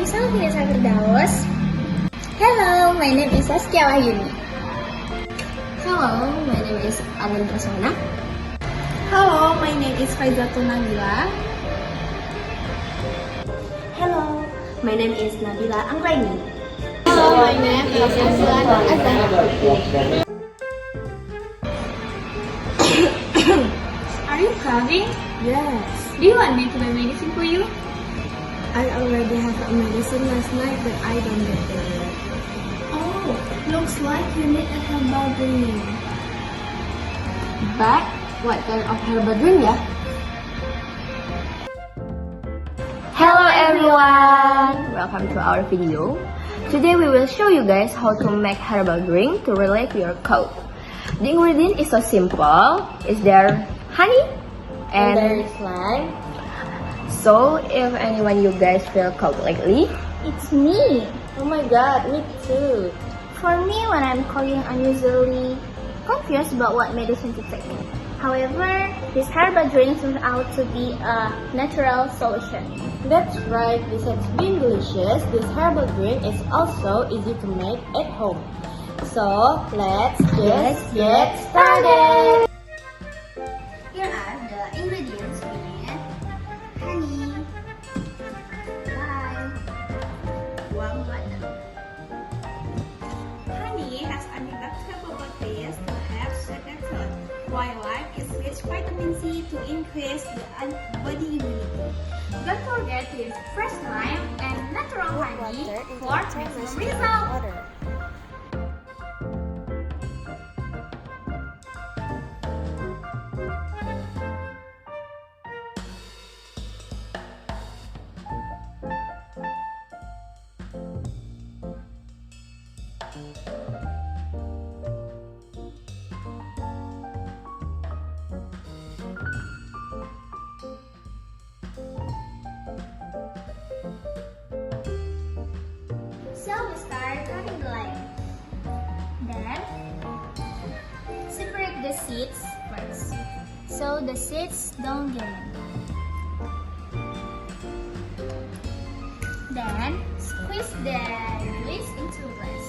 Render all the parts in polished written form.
is Firdaus. Hello, my name is Saskia Wahyuni. Hello, my name is Anggun Raswana. Hello, my name is Faizatul Nabila. Hello, my name is Nabila Anggraini. Hello, my name is Nabila Nur Azzahra. Are you coughing? Yes, Do you want me to buy medicine for you? I already have a medicine last night, but I don't get it yet. Oh, looks like you need a herbal drink. But what kind of herbal drink ya? Hello everyone! Welcome to our video. Today we will show you guys how to make herbal drink to relieve your cold. The ingredient is so simple. Is there honey and there is lime. So if anyone you guys feel cold lately, It's me. oh my god, me too. For me, when I'm coughing, I'm usually confused about what medicine to take. However, this herbal drink turns out to be a natural solution. That's right, besides being delicious, this herbal drink is also easy to make at home. So, let's just get started! Here are the ingredients we need: honey, lime, warm water. Honey has antibacterial properties to help strengthen throat, while lime is rich vitamin C to increase the body immunity. Don't forget to use fresh lime and natural honey for maximum result. So we start cutting the lime. Then separate the seeds first, so the seeds don't get in. Then squeeze the release into a glass.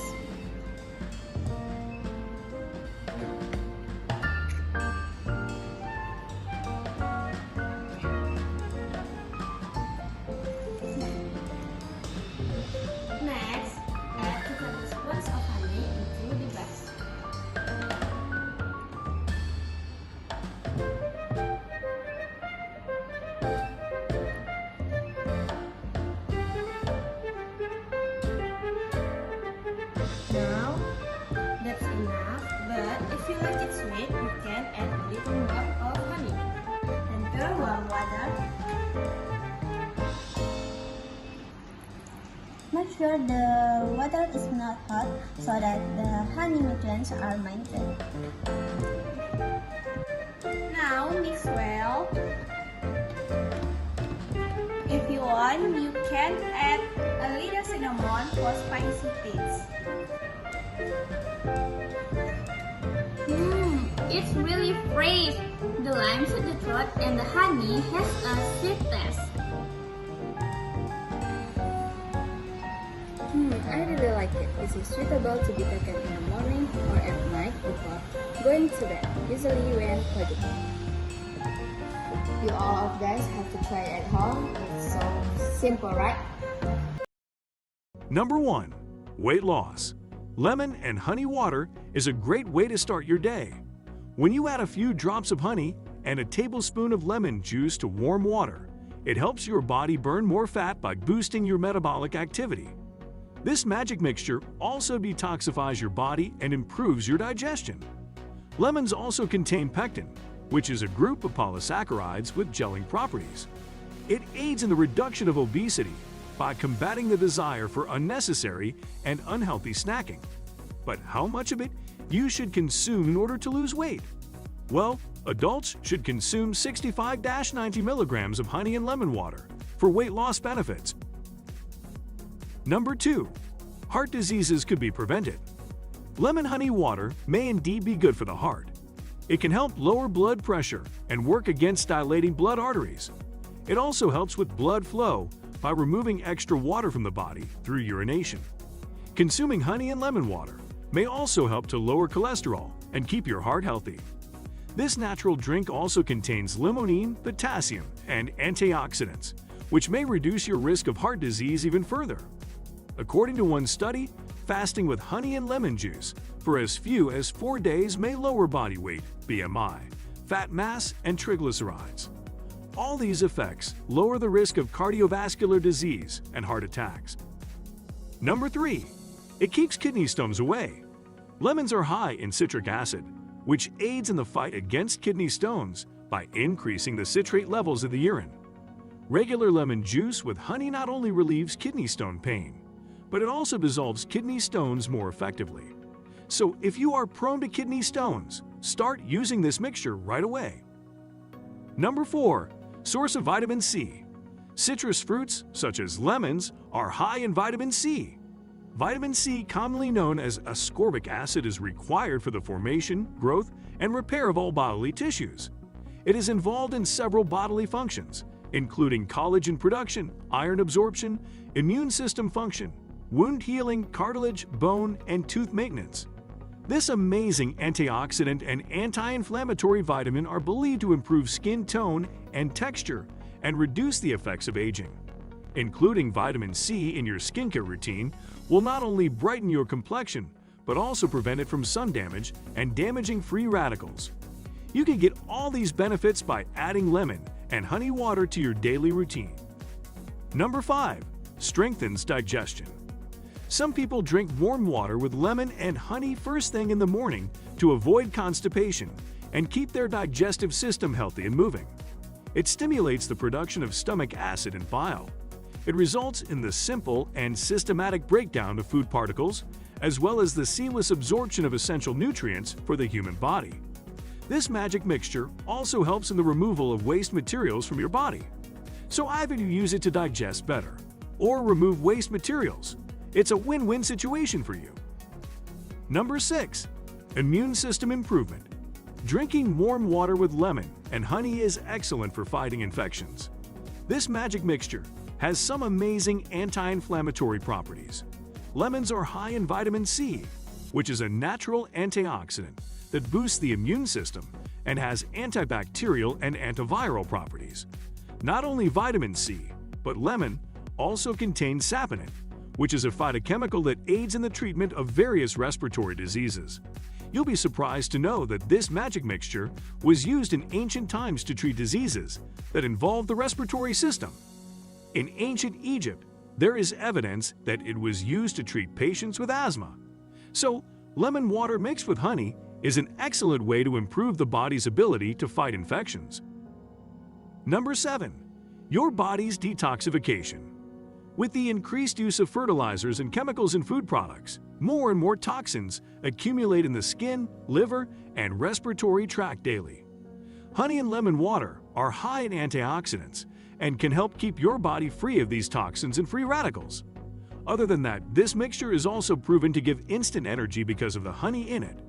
Next, add 2 tablespoons of honey into the glass. Now, that's enough, but if you like it sweet, you can add a little more of honey. Enter warm water. Make sure the water is not hot so that the honey nutrients are maintained. Now mix well. If you want, you can add a little cinnamon for spicy taste. It's really fresh. The lime suits the throat and the honey has a sweet taste. I really like it. This is suitable to be taken in the morning or at night before going to bed, usually when cold. You all of guys have to try it at home. It's so simple, right? Number 1. Weight loss. Lemon and honey water is a great way to start your day. When you add a few drops of honey and a tablespoon of lemon juice to warm water, it helps your body burn more fat by boosting your metabolic activity. This magic mixture also detoxifies your body and improves your digestion. Lemons also contain pectin, which is a group of polysaccharides with gelling properties. It aids in the reduction of obesity by combating the desire for unnecessary and unhealthy snacking. But how much of it you should consume in order to lose weight? Well, adults should consume 65-90 milligrams of honey and lemon water for weight loss benefits. Number 2. Heart diseases could be prevented. Lemon honey water may indeed be good for the heart. It can help lower blood pressure and work against dilating blood arteries. It also helps with blood flow by removing extra water from the body through urination. Consuming honey and lemon water may also help to lower cholesterol and keep your heart healthy. This natural drink also contains limonene, potassium, and antioxidants, which may reduce your risk of heart disease even further. According to one study, fasting with honey and lemon juice for as few as 4 days may lower body weight, BMI, fat mass, and triglycerides. All these effects lower the risk of cardiovascular disease and heart attacks. Number 3. It keeps kidney stones away. Lemons are high in citric acid, which aids in the fight against kidney stones by increasing the citrate levels of the urine. Regular lemon juice with honey not only relieves kidney stone pain, but it also dissolves kidney stones more effectively. So if you are prone to kidney stones, start using this mixture right away. Number 4. Source of vitamin C. Citrus fruits, such as lemons, are high in vitamin C. Vitamin C, commonly known as ascorbic acid, is required for the formation, growth, and repair of all bodily tissues. It is involved in several bodily functions, including collagen production, iron absorption, immune system function, wound healing, cartilage, bone, and tooth maintenance. This amazing antioxidant and anti-inflammatory vitamin are believed to improve skin tone and texture and reduce the effects of aging. Including vitamin C in your skincare routine will not only brighten your complexion, but also prevent it from sun damage and damaging free radicals. You can get all these benefits by adding lemon and honey water to your daily routine. Number 5. Strengthens digestion. Some people drink warm water with lemon and honey first thing in the morning to avoid constipation and keep their digestive system healthy and moving. It stimulates the production of stomach acid and bile. It results in the simple and systematic breakdown of food particles, as well as the seamless absorption of essential nutrients for the human body. This magic mixture also helps in the removal of waste materials from your body. So either you use it to digest better or remove waste materials. It's a win-win situation for you. Number 6. Immune system improvement. Drinking warm water with lemon and honey is excellent for fighting infections. This magic mixture has some amazing anti-inflammatory properties. Lemons are high in vitamin C, which is a natural antioxidant that boosts the immune system and has antibacterial and antiviral properties. Not only vitamin C, but lemon also contains saponin, which is a phytochemical that aids in the treatment of various respiratory diseases. You'll be surprised to know that this magic mixture was used in ancient times to treat diseases that involve the respiratory system. In ancient Egypt, there is evidence that it was used to treat patients with asthma. So, lemon water mixed with honey is an excellent way to improve the body's ability to fight infections. Number 7. Your body's detoxification. With the increased use of fertilizers and chemicals in food products, more and more toxins accumulate in the skin, liver, and respiratory tract daily. Honey and lemon water are high in antioxidants and can help keep your body free of these toxins and free radicals. Other than that, this mixture is also proven to give instant energy because of the honey in it.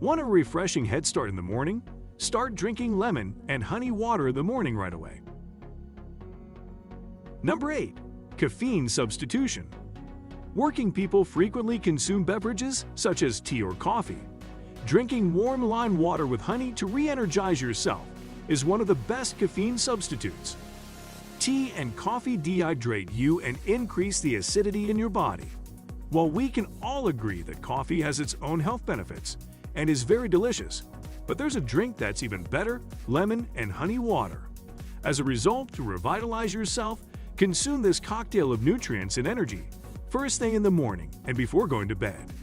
Want a refreshing head start in the morning? Start drinking lemon and honey water in the morning right away. Number 8. Caffeine substitution. Working people frequently consume beverages such as tea or coffee. Drinking warm lime water with honey to re-energize yourself is one of the best caffeine substitutes. Tea and coffee dehydrate you and increase the acidity in your body. While we can all agree that coffee has its own health benefits and is very delicious, but there's a drink that's even better: lemon and honey water. As a result, to revitalize yourself, consume this cocktail of nutrients and energy first thing in the morning and before going to bed.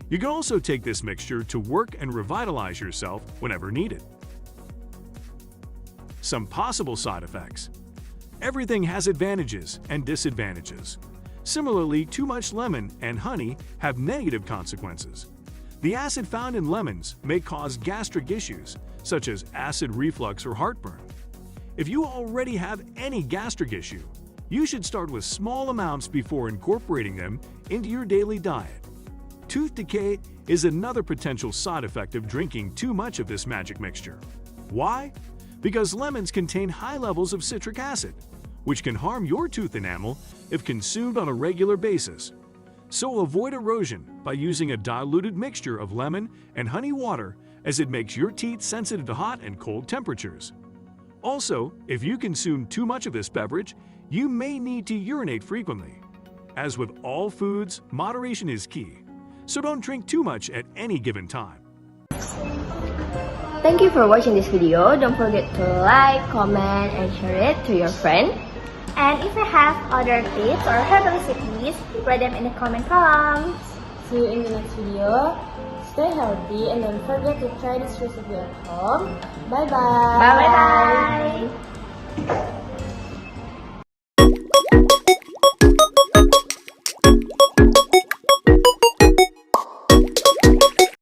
You can also take this mixture to work and revitalize yourself whenever needed. Some possible side effects. Everything has advantages and disadvantages. Similarly, too much lemon and honey have negative consequences. The acid found in lemons may cause gastric issues, such as acid reflux or heartburn. If you already have any gastric issue, you should start with small amounts before incorporating them into your daily diet. Tooth decay is another potential side effect of drinking too much of this magic mixture. Why? Because lemons contain high levels of citric acid, which can harm your tooth enamel if consumed on a regular basis. So avoid erosion by using a diluted mixture of lemon and honey water, as it makes your teeth sensitive to hot and cold temperatures. Also, if you consume too much of this beverage, you may need to urinate frequently. As with all foods, moderation is key, so don't drink too much at any given time. Thank you for watching this video. Don't forget to like, comment, and share it to your friend. And if you have other tips or herbal recipes, write them in the comment columns. See you in the next video. Stay healthy and don't forget to try this recipe at home. Bye bye. Bye bye.